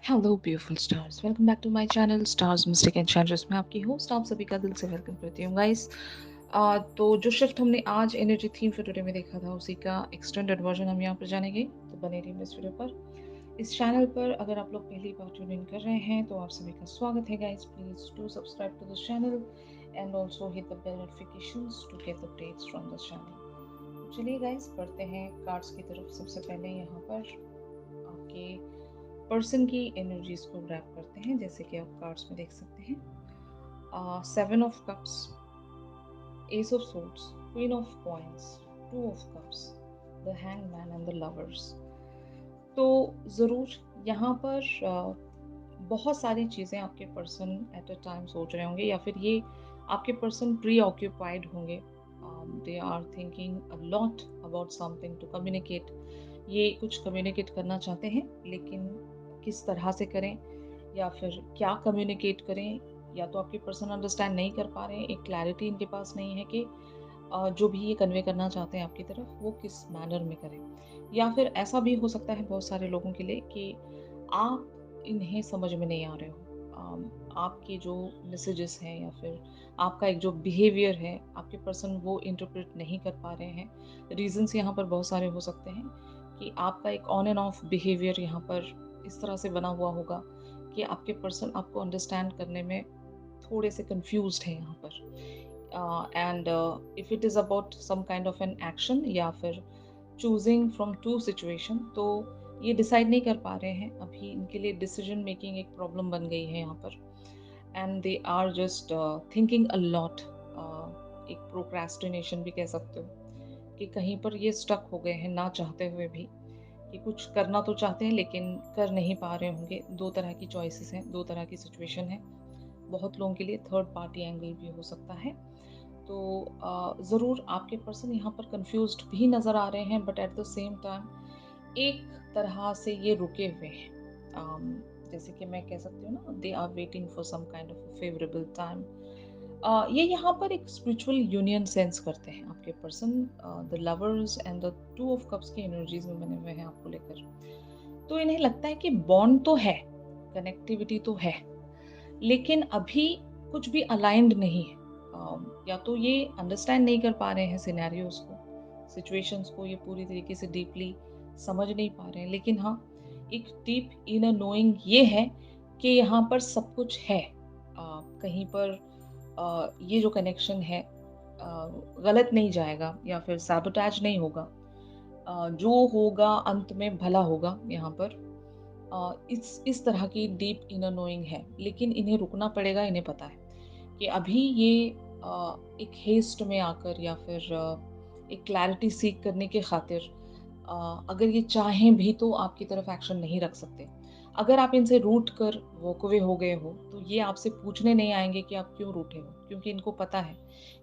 Hello beautiful stars, welcome back to my channel stars mistake and में आपकी host आप सभी का दिल से वेलकम करती हूँ गाइस। तो जो शिफ्ट हमने आज एनर्जी थीम फॉर टुडे में देखा था उसी का एक्सटेंडेड वर्जन हम यहाँ पर जानेंगे, तो बने रहिए इस वीडियो पर। इस चैनल पर अगर आप लोग पहली बार ट्यून इन कर रहे हैं तो आप सभी का स्वागत है guys. Please do subscribe to this channel and also hit the bell notifications to get updates from this channel. चलिए गाइस बढ़ते हैं कार्ड्स की तरफ। सबसे पहले यहाँ पर आपके पर्सन की एनर्जीज को ग्रैब करते हैं, जैसे कि आप कार्ड्स में देख सकते हैं। Seven of cups, S of swords, queen of coins, two of cups, the hangman and the lovers. तो ज़रूर यहाँ पर बहुत सारी चीज़ें आपके पर्सन एट अ टाइम सोच रहे होंगे, या फिर ये आपके पर्सन प्री ऑक्यूपाइड होंगे। They are thinking a lot about something to communicate. ये कुछ कम्युनिकेट करना चाहते हैं, लेकिन किस तरह से करें या फिर क्या कम्युनिकेट करें, या तो आपके पर्सन अंडरस्टैंड नहीं कर पा रहे हैं, एक क्लैरिटी इनके पास नहीं है कि जो भी ये कन्वे करना चाहते हैं आपकी तरफ वो किस मैनर में करें। या फिर ऐसा भी हो सकता है बहुत सारे लोगों के लिए कि आप इन्हें समझ में नहीं आ रहे हो। आपके जो मैसेजेस हैं या फिर आपका एक जो बिहेवियर है, आपके पर्सन वो इंटरप्रेट नहीं कर पा रहे हैं। रीजंस यहाँ पर बहुत सारे हो सकते हैं कि आपका एक ऑन एंड ऑफ बिहेवियर यहाँ पर इस तरह से बना हुआ होगा कि आपके पर्सन आपको अंडरस्टैंड करने में थोड़े से कंफ्यूज्ड है यहाँ पर। And if it is about some kind of an action या फिर चूजिंग फ्रॉम टू सिचुएशन, तो ये डिसाइड नहीं कर पा रहे हैं अभी। इनके लिए डिसीजन मेकिंग एक प्रॉब्लम बन गई है यहाँ पर। And they are just thinking a lot. एक प्रोक्रेस्टिनेशन भी कह सकते हो कि कहीं पर ये स्टक हो गए हैं ना चाहते हुए भी, कि कुछ करना तो चाहते हैं लेकिन कर नहीं पा रहे होंगे। दो तरह की चॉइसेस हैं, दो तरह की सिचुएशन है। बहुत लोगों के लिए थर्ड पार्टी एंगल भी हो सकता है। तो ज़रूर आपके पर्सन यहाँ पर कंफ्यूज्ड भी नज़र आ रहे हैं, but at the same time एक तरह से ये रुके हुए हैं। जैसे कि मैं कह सकती हूँ ना, they are waiting for some kind of favourable time. ये यहाँ पर एक स्पिरिचुअल यूनियन सेंस करते हैं आपके person. The lovers and the two of cups की एनर्जीज में बने हुए हैं आपको लेकर। तो इन्हें लगता है कि बॉन्ड तो है, कनेक्टिविटी तो है, लेकिन अभी कुछ भी अलाइंड नहीं है। या तो ये अंडरस्टैंड नहीं कर पा रहे हैं सिनेरियोज को, सिचुएशंस को, ये पूरी तरीके से डीपली समझ नहीं पा रहे हैं। लेकिन हाँ, एक डीप इनर नोइंग ये है कि यहाँ पर सब कुछ है। कहीं पर ये जो कनेक्शन है गलत नहीं जाएगा या फिर सैबोटेज नहीं होगा। जो होगा अंत में भला होगा यहाँ पर। इस तरह की डीप इनर नोइंग है, लेकिन इन्हें रुकना पड़ेगा। इन्हें पता है कि अभी ये एक हेस्ट में आकर या फिर एक क्लैरिटी सीख करने के खातिर अगर ये चाहें भी तो आपकी तरफ एक्शन नहीं रख सकते। अगर आप इनसे रूठ कर वॉकअवे हो गए हो तो ये आपसे पूछने नहीं आएंगे कि आप क्यों रूठे हो, क्योंकि इनको पता है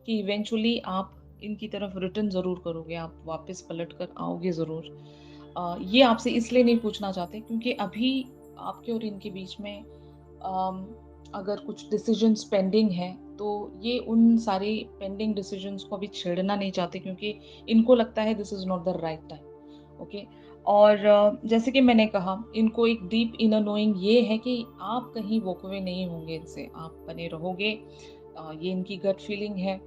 कि इवेंचुअली आप इनकी तरफ रिटर्न ज़रूर करोगे, आप वापस पलट कर आओगे ज़रूर। ये आपसे इसलिए नहीं पूछना चाहते क्योंकि अभी आपके और इनके बीच में अम, अगर कुछ डिसीजंस पेंडिंग हैं तो ये उन सारी पेंडिंग डिसीजंस को अभी छेड़ना नहीं चाहते, क्योंकि इनको लगता है this is not the right time. Okay. और जैसे कि मैंने कहा, इनको एक डीप इनर नोइंग ये है कि आप कहीं वॉकअवे नहीं होंगे इनसे, आप बने रहोगे। ये इनकी गट फीलिंग है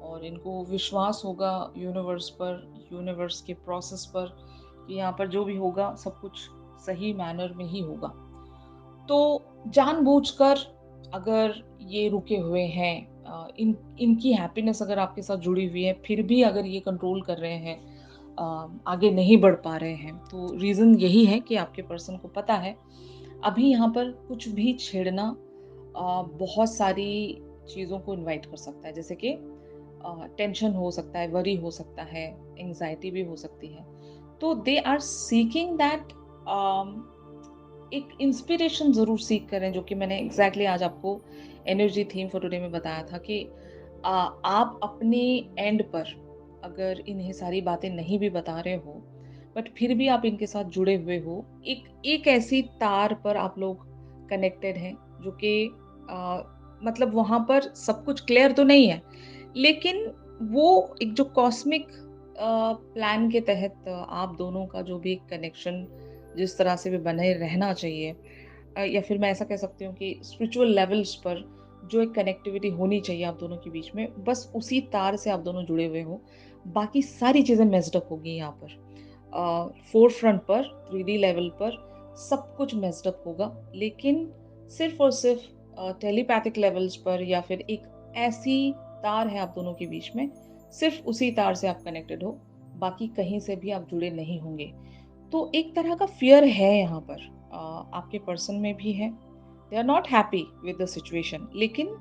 और इनको विश्वास होगा यूनिवर्स पर, यूनिवर्स के प्रोसेस पर, कि यहाँ पर जो भी होगा सब कुछ सही मैनर में ही होगा। तो जानबूझकर अगर ये रुके हुए हैं, इनकी हैप्पीनेस अगर आपके साथ जुड़ी हुई है, फिर भी अगर ये कंट्रोल कर रहे हैं, आगे नहीं बढ़ पा रहे हैं, तो रीज़न यही है कि आपके पर्सन को पता है अभी यहाँ पर कुछ भी छेड़ना बहुत सारी चीज़ों को इनवाइट कर सकता है। जैसे कि टेंशन हो सकता है, वरी हो सकता है, एंग्जाइटी भी हो सकती है। तो दे आर सीकिंग दैट एक इंस्पिरेशन ज़रूर सीख करें, जो कि मैंने एग्जैक्टली आज आपको एनर्जी थीम फॉर टुडे में बताया था कि आप अपने एंड पर अगर इन्हें सारी बातें नहीं भी बता रहे हो, बट फिर भी आप इनके साथ जुड़े हुए हो, एक एक ऐसी तार पर आप लोग कनेक्टेड हैं जो कि मतलब वहां पर सब कुछ क्लियर तो नहीं है, लेकिन वो एक जो कॉस्मिक प्लान के तहत आप दोनों का जो भी कनेक्शन जिस तरह से भी बने रहना चाहिए, या फिर मैं ऐसा कह सकती हूँ कि स्पिरिचुअल लेवल्स पर जो एक कनेक्टिविटी होनी चाहिए आप दोनों के बीच में, बस उसी तार से आप दोनों जुड़े हुए हो। बाकी सारी चीज़ें मेस्ड अप होगी यहाँ पर। फोर फ्रंट पर, 3D लेवल पर सब कुछ मेस्ड अप होगा, लेकिन सिर्फ़ और सिर्फ़ टेलीपैथिक लेवल्स पर या फिर एक ऐसी तार है आप दोनों के बीच में, सिर्फ़ उसी तार से आप कनेक्टेड हो, बाकी कहीं से भी आप जुड़े नहीं होंगे। तो एक तरह का फ़ियर है यहाँ पर, आपके पर्सन में भी है। They are not happy with the situation, लेकिन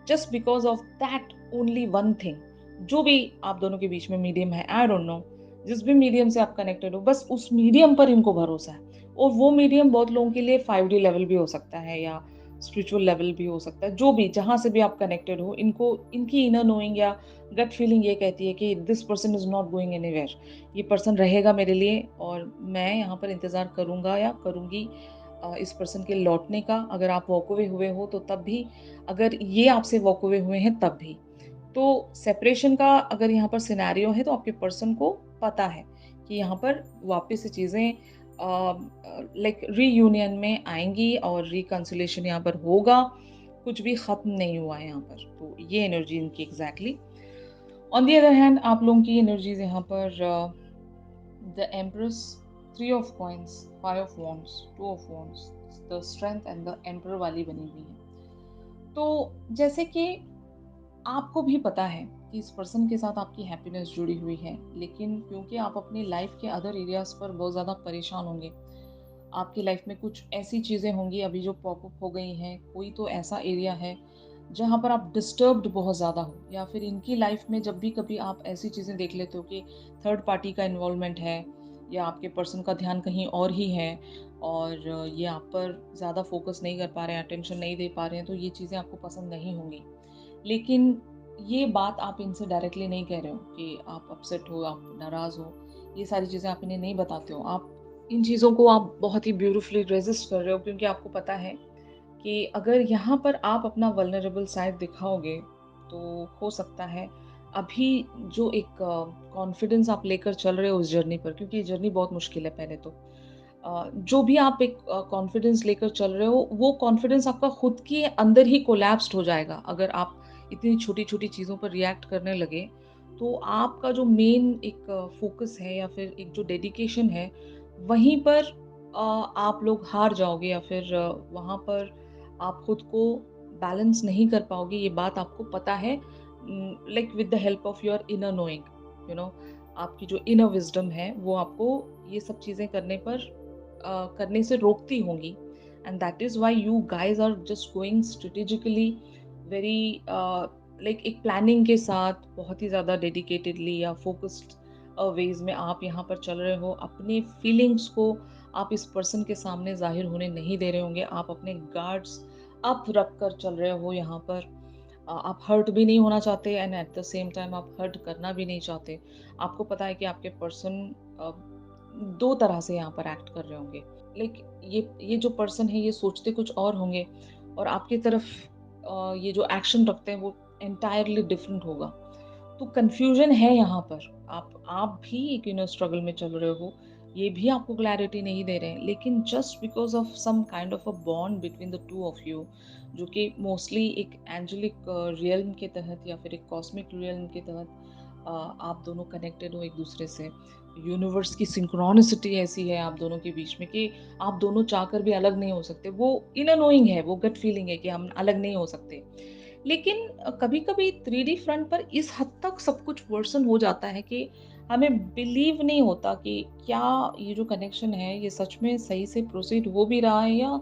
just because of that only one thing, जो भी आप दोनों के बीच में मीडियम है, आई डोंट नो, जिस भी मीडियम से आप कनेक्टेड हो, बस उस मीडियम पर इनको भरोसा है। और वो मीडियम बहुत लोगों के लिए 5D लेवल भी हो सकता है या स्पिरिचुअल लेवल भी हो सकता है। जो भी, जहाँ से भी आप कनेक्टेड हो, इनको इनकी इनर नोइंग या गट फीलिंग ये कहती है कि this person is not going anywhere. ये पर्सन रहेगा मेरे लिए और मैं यहाँ पर इंतज़ार करूँगा या करूँगी इस पर्सन के लौटने का। अगर आप वॉक अवे हुए हो तो तब भी, अगर ये आपसे वॉक अवे हुए हैं तब भी। तो सेपरेशन का अगर यहाँ पर सिनेरियो है तो आपके पर्सन को पता है कि यहाँ पर वापस से चीज़ें लाइक रीयूनियन में आएँगी और रिकन्सिलिएशन यहाँ पर होगा। कुछ भी ख़त्म नहीं हुआ है यहाँ पर। तो ये एनर्जी इनकी exactly. On the other hand आप लोगों की एनर्जीज़ यहाँ पर the empress, 3 of coins, 5 of wands, 2 of wands, the strength and the emperor वाली बनी हुई है। तो जैसे कि आपको भी पता है कि इस पर्सन के साथ आपकी हैप्पीनेस जुड़ी हुई है, लेकिन क्योंकि आप अपनी लाइफ के अदर एरियाज़ पर बहुत ज़्यादा परेशान होंगे, आपकी लाइफ में कुछ ऐसी चीज़ें होंगी अभी जो पॉप अप हो गई हैं, कोई तो ऐसा एरिया है जहाँ पर आप डिस्टर्ब्ड बहुत ज़्यादा हो, या फिर इनकी लाइफ में जब भी कभी आप ऐसी चीज़ें देख लेते हो कि थर्ड पार्टी का इन्वॉल्वमेंट है या आपके पर्सन का ध्यान कहीं और ही है और ये आप पर ज़्यादा फोकस नहीं कर पा रहे हैं, अटेंशन नहीं दे पा रहे हैं, तो ये चीज़ें आपको पसंद नहीं होंगी। लेकिन ये बात आप इनसे डायरेक्टली नहीं कह रहे हो कि आप अपसेट हो, आप नाराज़ हो। ये सारी चीज़ें आप इन्हें नहीं बताते हो। आप इन चीज़ों को आप बहुत ही ब्यूटीफुली रेज़िस्ट कर रहे हो, क्योंकि आपको पता है कि अगर यहाँ पर आप अपना वल्नरेबल साइड दिखाओगे, तो हो सकता है अभी जो एक कॉन्फिडेंस आप लेकर चल रहे हो उस जर्नी पर, क्योंकि ये जर्नी बहुत मुश्किल है पहले तो। जो भी आप एक कॉन्फिडेंस लेकर चल रहे हो, वो कॉन्फिडेंस आपका खुद के अंदर ही कोलैप्स्ड हो जाएगा। अगर आप इतनी छोटी-छोटी चीज़ों पर रिएक्ट करने लगे, तो आपका जो मेन एक फ़ोकस है या फिर एक जो डेडिकेशन है, वहीं पर आप लोग हार जाओगे या फिर वहाँ पर आप खुद को बैलेंस नहीं कर पाओगे। ये बात आपको पता है, like with the help of your inner knowing, you know, आपकी जो इनर विज़डम है, वो आपको ये सब चीज़ें करने पर करने से रोकती होंगी। And that is why you guys are just going strategically very, like एक प्लानिंग के साथ बहुत ही ज़्यादा डेडिकेटेडली या फोकस्ड वेज में आप यहाँ पर चल रहे हो। अपने फीलिंग्स को आप इस पर्सन के सामने जाहिर होने नहीं दे रहे होंगे। आप अपने गार्ड्स अप रख कर चल रहे हो यहाँ पर। आप हर्ट भी नहीं होना चाहते and at the same time आप हर्ट करना भी नहीं चाहते। आपको पता है कि आपके पर्सन दो तरह से यहाँ पर एक्ट कर रहे होंगे। लाइक ये जो पर्सन है ये सोचते कुछ और होंगे और आपकी तरफ ये जो एक्शन रखते हैं वो एंटायरली डिफरेंट होगा। तो कन्फ्यूजन है यहाँ पर। आप भी एक इनर स्ट्रगल में चल रहे हो, ये भी आपको क्लैरिटी नहीं दे रहे हैं, लेकिन just because of some kind of a bond between the two of you, जो कि मोस्टली एक एंजेलिक रियल्म के तहत या फिर एक कॉस्मिक रियल्म के तहत आप दोनों कनेक्टेड हो एक दूसरे से। यूनिवर्स की सिंक्रोनिसिटी ऐसी है आप दोनों के बीच में कि आप दोनों चाहकर भी अलग नहीं हो सकते। वो इनर नोइंग है, वो गट फीलिंग है कि हम अलग नहीं हो सकते। लेकिन कभी-कभी 3D फ्रंट पर इस हद तक सब कुछ वर्सन हो जाता है कि हमें बिलीव नहीं होता कि क्या ये जो कनेक्शन है ये सच में सही से प्रोसीड हो भी रहा है या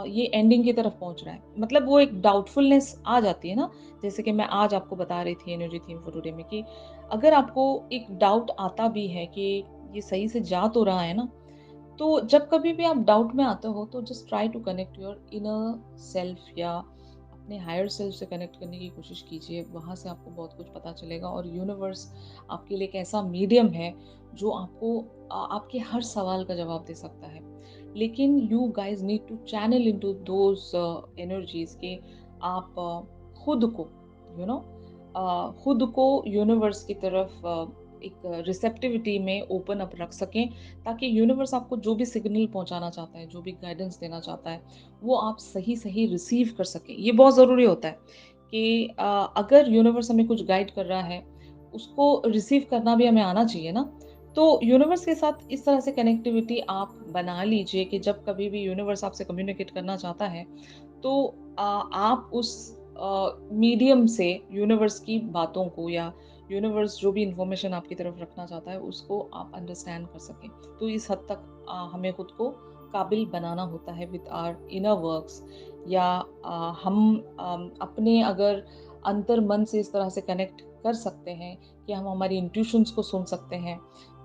ये एंडिंग की तरफ पहुंच रहा है। मतलब वो एक डाउटफुलनेस आ जाती है ना, जैसे कि मैं आज आपको बता रही थी एनर्जी थीम फॉर टुडे में कि अगर आपको एक डाउट आता भी है कि ये सही से जा तो रहा है ना, तो जब कभी भी आप डाउट में आते हो तो just try to connect your inner self या अपने हायर सेल्फ से कनेक्ट करने की कोशिश कीजिए। वहाँ से आपको बहुत कुछ पता चलेगा और यूनिवर्स आपके लिए एक ऐसा मीडियम है जो आपको आपके हर सवाल का जवाब दे सकता है। लेकिन you guys need to channel into those energies के आप खुद को, यू नो, खुद को यूनिवर्स की तरफ एक रिसेप्टिविटी में ओपन अप रख सकें, ताकि यूनिवर्स आपको जो भी सिग्नल पहुंचाना चाहता है, जो भी गाइडेंस देना चाहता है, वो आप सही सही रिसीव कर सकें। ये बहुत ज़रूरी होता है कि अगर यूनिवर्स हमें कुछ गाइड कर रहा है, उसको रिसीव करना भी हमें आना चाहिए ना। तो यूनिवर्स के साथ इस तरह से कनेक्टिविटी आप बना लीजिए कि जब कभी भी यूनिवर्स आपसे कम्युनिकेट करना चाहता है, तो आप उस मीडियम से यूनिवर्स की बातों को, या यूनिवर्स जो भी इंफॉर्मेशन आपकी तरफ रखना चाहता है, उसको आप अंडरस्टैंड कर सकें। तो इस हद तक हमें खुद को काबिल बनाना होता है विद आवर इनर वर्क्स, या हम अपने अगर अंतर मन से इस तरह से कनेक्ट कर सकते हैं कि हम हमारी इंट्यूशंस को सुन सकते हैं।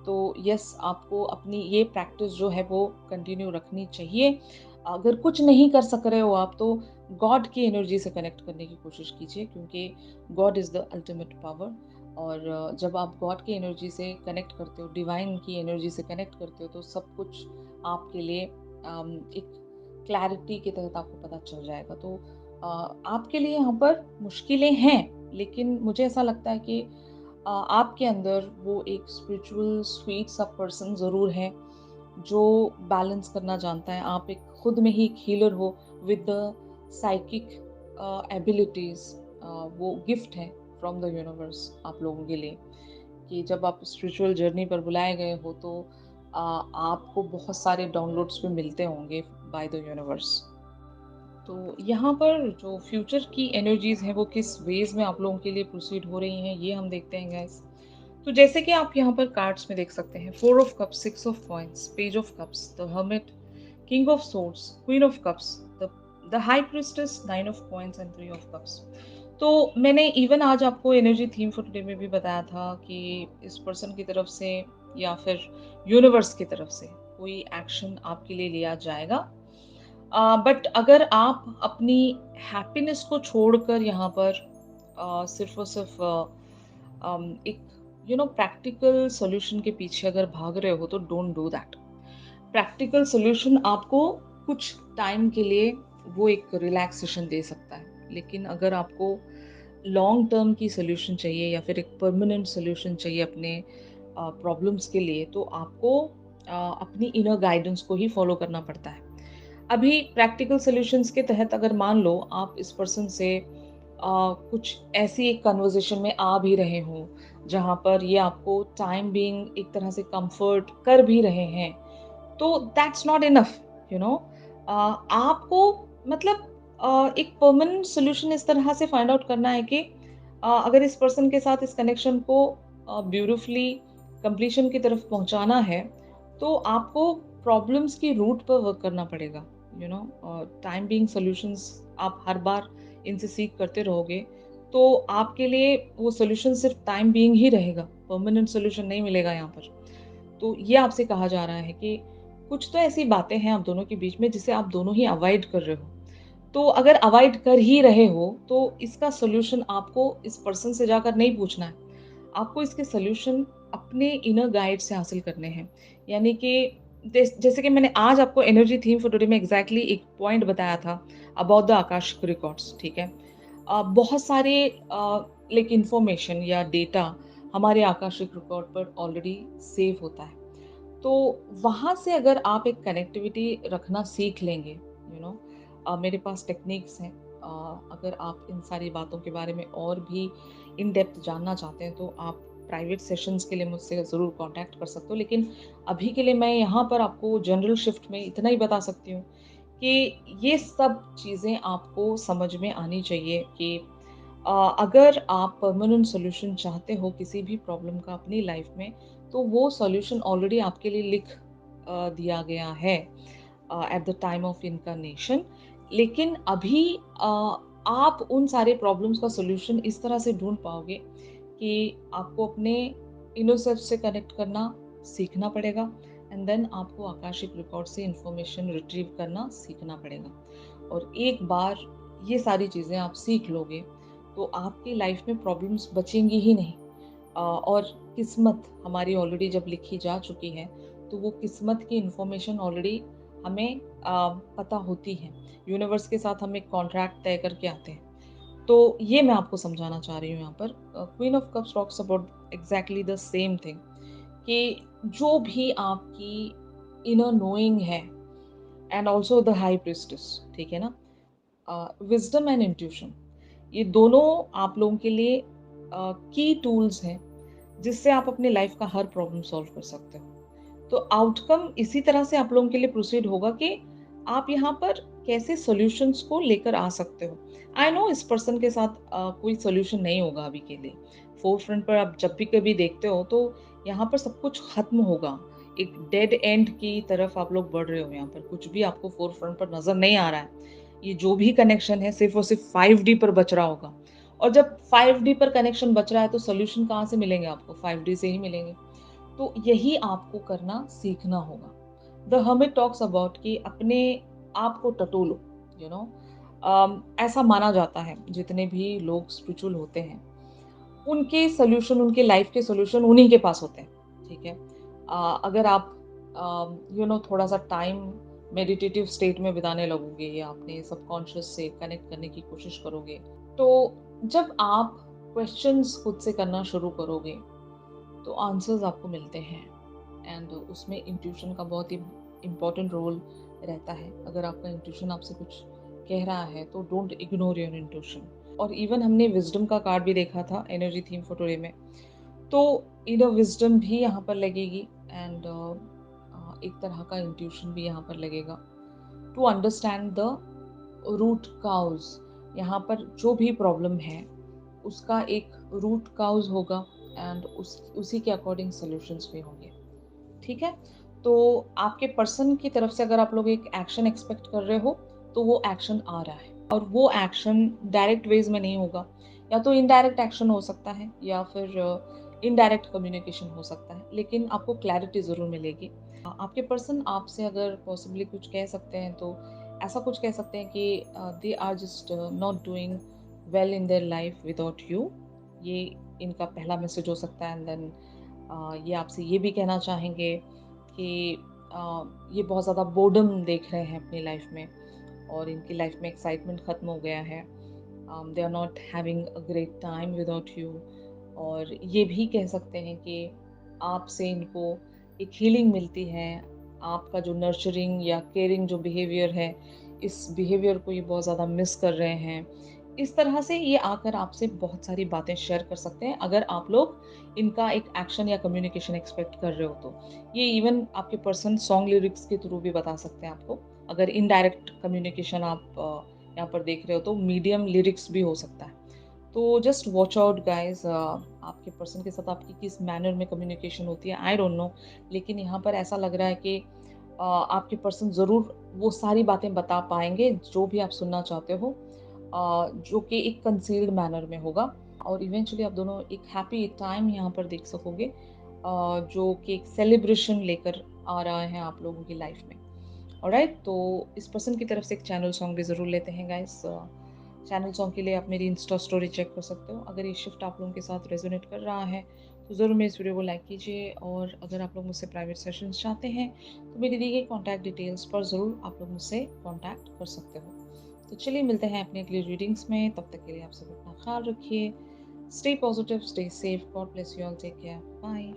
तो यस, आपको अपनी ये प्रैक्टिस जो है वो कंटिन्यू रखनी चाहिए। अगर कुछ नहीं कर सक रहे हो आप, तो गॉड की एनर्जी से कनेक्ट करने की कोशिश कीजिए, क्योंकि God is the ultimate power. और जब आप गॉड की एनर्जी से कनेक्ट करते हो, डिवाइन की एनर्जी से कनेक्ट करते हो, तो सब कुछ आपके लिए एक क्लैरिटी के तहत आपको पता चल जाएगा। तो आपके लिए यहाँ पर मुश्किलें हैं, लेकिन मुझे ऐसा लगता है कि आपके अंदर वो एक स्पिरिचुअल स्वीट सा पर्सन ज़रूर है, जो बैलेंस करना जानता है। आप एक खुद में ही एक हीलर हो विद द साइकिक एबिलिटीज़। वो गिफ्ट है फ्रॉम द यूनिवर्स आप लोगों के लिए, कि जब आप स्पिरिचुअल जर्नी पर बुलाए गए हो, तो आपको बहुत सारे डाउनलोड्स भी मिलते होंगे बाय द यूनिवर्स। तो यहाँ पर जो फ्यूचर की एनर्जीज़ हैं, वो किस वेज़ में आप लोगों के लिए प्रोसीड हो रही हैं, ये हम देखते हैं गाइस। तो जैसे कि आप यहाँ पर कार्ड्स में देख सकते हैं, 4 of cups, 6 of coins, page of cups, the hermit, king of swords, queen of cups, the high priestess, 9 of coins and 3 of cups. तो मैंने इवन आज आपको एनर्जी थीम फॉर टुडे में भी बताया था कि इस पर्सन की तरफ से या फिर यूनिवर्स की तरफ से कोई एक्शन आपके लिए लिया जाएगा। बट अगर आप अपनी हैप्पीनेस को छोड़कर यहाँ पर सिर्फ और सिर्फ एक प्रैक्टिकल सॉल्यूशन के पीछे अगर भाग रहे हो, तो don't do that. Practical solution आपको कुछ टाइम के लिए वो एक रिलैक्सेशन दे सकता है, लेकिन अगर आपको लॉन्ग टर्म की सॉल्यूशन चाहिए, या फिर एक परमानेंट सॉल्यूशन चाहिए अपने प्रॉब्लम्स के लिए, तो आपको अपनी इनर गाइडेंस को ही फॉलो करना पड़ता है। अभी प्रैक्टिकल सॉल्यूशंस के तहत अगर मान लो आप इस पर्सन से कुछ ऐसी एक कन्वर्सेशन में आ भी रहे हो, जहाँ पर ये आपको टाइम बीइंग एक तरह से कंफर्ट कर भी रहे हैं, तो that's not enough. You know आपको मतलब एक परमानेंट सॉल्यूशन इस तरह से फाइंड आउट करना है कि अगर इस पर्सन के साथ इस कनेक्शन को ब्यूटिफुली कंप्लीशन की तरफ पहुंचाना है, तो आपको प्रॉब्लम्स की रूट पर वर्क करना पड़ेगा। टाइम बीइंग सॉल्यूशंस आप हर बार इनसे सीख करते रहोगे, तो आपके लिए वो सॉल्यूशन सिर्फ टाइम बीइंग ही रहेगा, परमानेंट सॉल्यूशन नहीं मिलेगा यहाँ पर। तो ये आपसे कहा जा रहा है कि कुछ तो ऐसी बातें हैं आप दोनों के बीच में, जिसे आप दोनों ही अवॉइड कर रहे हो। तो अगर अवॉइड कर ही रहे हो, तो इसका सॉल्यूशन आपको इस पर्सन से जाकर नहीं पूछना है। आपको इसके सॉल्यूशन अपने इनर गाइड से हासिल करने हैं। यानी कि जैसे कि मैंने आज आपको एनर्जी थीम फॉर टुडे में एग्जैक्टली एक पॉइंट बताया था अबाउट द आकाशिक रिकॉर्ड्स, ठीक है। बहुत सारे लाइक इंफॉर्मेशन या डेटा हमारे आकाशिक रिकॉर्ड पर ऑलरेडी सेव होता है। तो वहाँ से अगर आप एक कनेक्टिविटी रखना सीख लेंगे, मेरे पास टेक्निक्स हैं। अगर आप इन सारी बातों के बारे में और भी इन डेप्थ जानना चाहते हैं, तो आप प्राइवेट सेशंस के लिए मुझसे ज़रूर कांटेक्ट कर सकते हो। लेकिन अभी के लिए मैं यहाँ पर आपको जनरल शिफ्ट में इतना ही बता सकती हूँ कि ये सब चीज़ें आपको समझ में आनी चाहिए कि अगर आप परमानेंट सॉल्यूशन चाहते हो किसी भी प्रॉब्लम का अपनी लाइफ में, तो वो सॉल्यूशन ऑलरेडी आपके लिए लिख दिया गया है एट द टाइम ऑफ इनcarnation। लेकिन अभी आप उन सारे प्रॉब्लम्स का सॉल्यूशन इस तरह से ढूंढ पाओगे कि आपको अपने इनर सेल्फ से कनेक्ट करना सीखना पड़ेगा, एंड देन आपको आकाशिक रिकॉर्ड से इंफॉर्मेशन रिट्रीव करना सीखना पड़ेगा। और एक बार ये सारी चीज़ें आप सीख लोगे, तो आपकी लाइफ में प्रॉब्लम्स बचेंगी ही नहीं। और किस्मत हमारी ऑलरेडी जब लिखी जा चुकी है, तो वो किस्मत की इन्फॉर्मेशन ऑलरेडी हमें पता होती है। यूनिवर्स के साथ हम एक कॉन्ट्रैक्ट तय करके आते हैं। तो ये मैं आपको समझाना चाह रही हूँ यहाँ पर। Queen of cups talks about exactly the same thing, कि जो भी आपकी इनर नोइंग है, and also the high priestess, ठीक है ना, विजडम एंड इंट्यूशन, ये दोनों आप लोगों के लिए की टूल्स हैं जिससे आप अपने लाइफ का हर प्रॉब्लम सॉल्व कर सकते हो। तो आउटकम इसी तरह से आप लोगों के लिए प्रोसीड होगा कि आप यहाँ पर कैसे सॉल्यूशंस को लेकर आ सकते हो। आई नो इस पर्सन के साथ कोई सॉल्यूशन नहीं होगा अभी के लिए। फोर फ्रंट पर आप जब भी कभी देखते हो तो यहाँ पर सब कुछ खत्म होगा, एक डेड एंड की तरफ आप लोग बढ़ रहे हो। यहाँ पर कुछ भी आपको फोर फ्रंट पर नजर नहीं आ रहा है। ये जो भी कनेक्शन है सिर्फ और सिर्फ 5D पर बच रहा होगा। और जब 5D पर कनेक्शन बच रहा है तो सोल्यूशन कहाँ से मिलेंगे आपको? 5D से ही मिलेंगे। तो यही आपको करना सीखना होगा। द हर्मिट टॉक्स अबाउट कि अपने आप को टटोलो, यू नो। ऐसा माना जाता है जितने भी लोग स्पिरिचुअल होते हैं उनके सोल्यूशन, उनके लाइफ के सोल्यूशन उन्हीं के पास होते हैं, ठीक है। अगर आप थोड़ा सा टाइम मेडिटेटिव स्टेट में बिताने लगोगे या अपने सबकॉन्शियस से कनेक्ट करने की कोशिश करोगे, तो जब आप क्वेश्चंस खुद से करना शुरू करोगे तो आंसर्स आपको मिलते हैं। एंड उसमें इंट्यूशन का बहुत ही इम्पोर्टेंट रोल रहता है। अगर आपका इंट्यूशन आपसे कुछ कह रहा है तो डोंट इग्नोर योर इंट्यूशन। और इवन हमने विजडम का कार्ड भी देखा था एनर्जी थीम फॉर टुडे में, तो इनर विजडम भी यहाँ पर लगेगी, एंड एक तरह का इंट्यूशन भी यहाँ पर लगेगा to understand the root cause. यहाँ पर जो भी प्रॉब्लम है उसका एक रूट काउज होगा, एंड उसी के अकॉर्डिंग सॉल्यूशंस भी होंगे, ठीक है। तो आपके पर्सन की तरफ से अगर आप लोग एक एक्शन एक्सपेक्ट कर रहे हो तो वो एक्शन आ रहा है, और वो एक्शन डायरेक्ट वेज में नहीं होगा, या तो इनडायरेक्ट एक्शन हो सकता है या फिर इनडायरेक्ट कम्युनिकेशन हो सकता है, लेकिन आपको क्लैरिटी ज़रूर मिलेगी। आपके पर्सन आपसे अगर पॉसिबली कुछ कह सकते हैं तो ऐसा कुछ कह सकते हैं कि they are just not doing well in their life without you. ये इनका पहला मैसेज हो सकता है। एंड देन ये आपसे ये भी कहना चाहेंगे कि ये बहुत ज़्यादा बोर्डम देख रहे हैं अपनी लाइफ में, और इनकी लाइफ में एक्साइटमेंट ख़त्म हो गया है। They are not having a great time without you. और ये भी कह सकते हैं कि आपसे इनको एक हीलिंग मिलती है। आपका जो नर्चरिंग या केयरिंग जो बिहेवियर है, इस बिहेवियर को ये बहुत ज़्यादा मिस कर रहे हैं। इस तरह से ये आकर आपसे बहुत सारी बातें शेयर कर सकते हैं अगर आप लोग इनका एक एक्शन या कम्युनिकेशन एक्सपेक्ट कर रहे हो तो। ये इवन आपके पर्सन सॉन्ग लिरिक्स के थ्रू भी बता सकते हैं आपको। अगर इनडायरेक्ट कम्युनिकेशन आप यहाँ पर देख रहे हो तो मीडियम लिरिक्स भी हो सकता है। तो जस्ट वॉच आउट गाइज, आपके पर्सन के साथ आपकी किस मैनर में कम्युनिकेशन होती है आई डोंट नो, लेकिन यहाँ पर ऐसा लग रहा है कि आपके पर्सन ज़रूर वो सारी बातें बता पाएंगे जो भी आप सुनना चाहते हो, जो कि एक कंसील्ड मैनर में होगा। और इवेंचुअली आप दोनों एक हैप्पी टाइम यहाँ पर देख सकोगे, जो कि एक सेलिब्रेशन लेकर आ रहा है आप लोगों की लाइफ में। ऑलराइट, तो इस पर्सन की तरफ से एक चैनल सॉन्ग भी ज़रूर लेते हैं गाइस। चैनल सॉन्ग के लिए आप मेरी इंस्टा स्टोरी चेक कर सकते हो। अगर ये शिफ्ट आप लोगों के साथ रेजोनेट कर रहा है तो ज़रूर मेरे इस वीडियो को लाइक कीजिए, और अगर आप लोग मुझसे प्राइवेट सेशंस चाहते हैं तो मेरी दी गई कॉन्टैक्ट डिटेल्स पर ज़रूर आप लोग मुझसे कॉन्टैक्ट कर सकते हो। तो चलिए मिलते हैं अपने अगली रीडिंग्स में, तब तक के लिए आप सब अपना ख्याल रखिए। Stay positive, stay safe, God bless you all, take care, bye.